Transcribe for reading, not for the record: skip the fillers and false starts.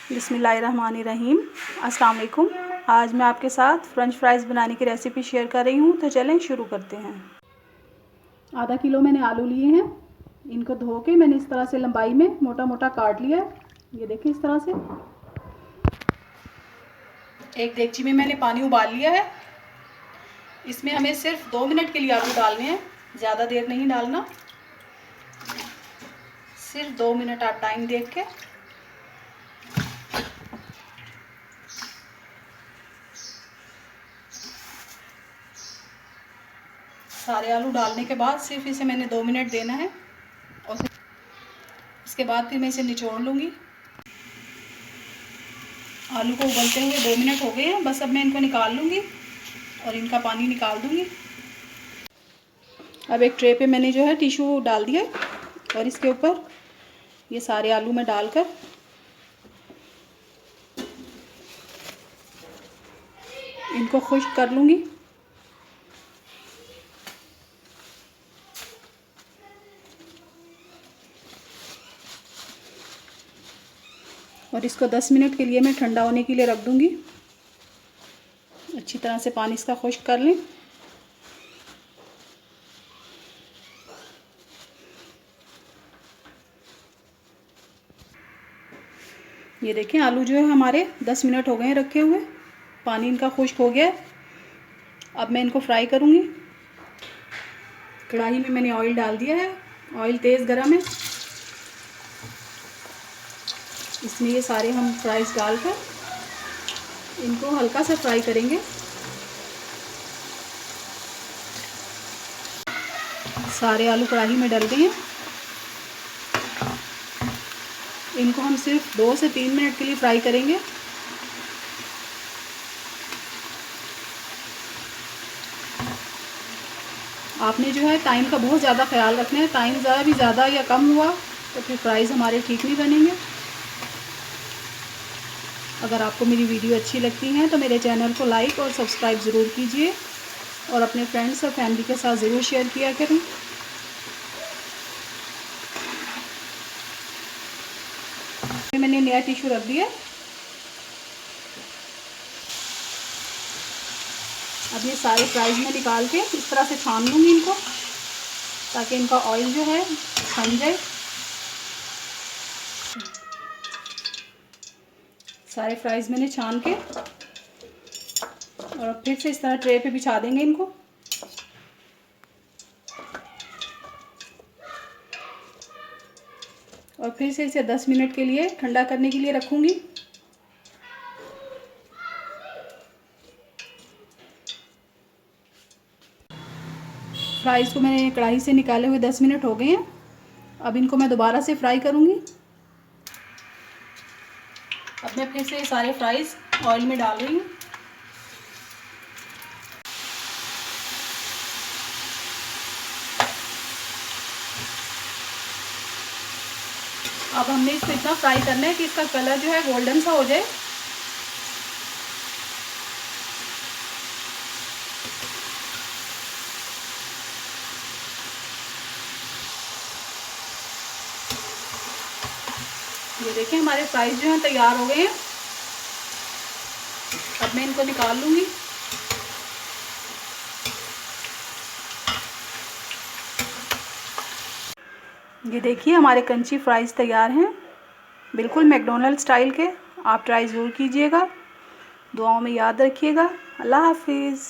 बिस्मिल्लाहिर्रहमानिर्रहीम। अस्सलाम वालेकुम। आज मैं आपके साथ फ़्रेंच फ्राइज़ बनाने की रेसिपी शेयर कर रही हूँ, तो चलें शुरू करते हैं। आधा किलो मैंने आलू लिए हैं। इनको धो के मैंने इस तरह से लंबाई में मोटा मोटा काट लिया है। ये देखिए इस तरह से। एक देगची में मैंने पानी उबाल लिया है। इसमें हमें सिर्फ 2 मिनट के लिए आलू डालने हैं, ज़्यादा देर नहीं डालना। सिर्फ 2 मिनट आप टाइम देख के। सारे आलू डालने के बाद सिर्फ इसे मैंने 2 मिनट देना है और इसके बाद फिर मैं इसे निचोड़ लूँगी। आलू को उबलते हुए 2 मिनट हो गए हैं। बस अब मैं इनको निकाल लूँगी और इनका पानी निकाल दूँगी। अब एक ट्रे पे मैंने जो है टिश्यू डाल दिया और इसके ऊपर ये सारे आलू में डालकर इनको खुश्क कर लूँगी। और इसको 10 मिनट के लिए मैं ठंडा होने के लिए रख दूँगी। अच्छी तरह से पानी इसका खुश्क कर लें। ये देखें आलू जो है हमारे 10 मिनट हो गए हैं रखे हुए। पानी इनका खुश्क हो गया है। अब मैं इनको फ्राई करूँगी। कढ़ाई में मैंने ऑयल डाल दिया है। ऑयल तेज़ गरम है। इसमें ये सारे हम फ्राइज़ डालकर इनको हल्का सा फ्राई करेंगे। सारे आलू कढ़ाई में डल गए हैं। इनको हम सिर्फ 2 से 3 मिनट के लिए फ्राई करेंगे। आपने जो है टाइम का बहुत ज़्यादा ख्याल रखना है। टाइम ज़रा भी ज़्यादा या कम हुआ तो फिर फ्राइज़ हमारे ठीक नहीं बनेंगे। अगर आपको मेरी वीडियो अच्छी लगती है तो मेरे चैनल को लाइक और सब्सक्राइब ज़रूर कीजिए और अपने फ्रेंड्स और फैमिली के साथ ज़रूर शेयर किया करें। मैंने नया टिश्यू रख दिया। अब ये सारे फ्राइज़ में निकाल के इस तरह से छान लूँगी इनको, ताकि इनका ऑयल जो है छन जाए। सारे फ्राइज़ मैंने छान के और फिर से इस तरह ट्रे पे बिछा देंगे इनको। और फिर से इसे 10 मिनट के लिए ठंडा करने के लिए रखूँगी। फ्राइज़ को मैंने कढ़ाई से निकाले हुए 10 मिनट हो गए हैं। अब इनको मैं दोबारा से फ्राई करूँगी। अब मैं फिर से सारे फ्राइज़ ऑयल में डाल रही हूँ। अब हमने इसको इतना फ्राई करना है कि इसका कलर जो है गोल्डन सा हो जाए। ये देखें हमारे फ्राइज़ जो हैं तैयार हो गए हैं। अब मैं इनको निकाल लूँगी। ये देखिए हमारे क्रंची फ्राइज़ तैयार हैं, बिल्कुल मैकडॉनल्ड स्टाइल के। आप ट्राई ज़रूर कीजिएगा। दुआओं में याद रखिएगा। अल्लाह हाफिज़।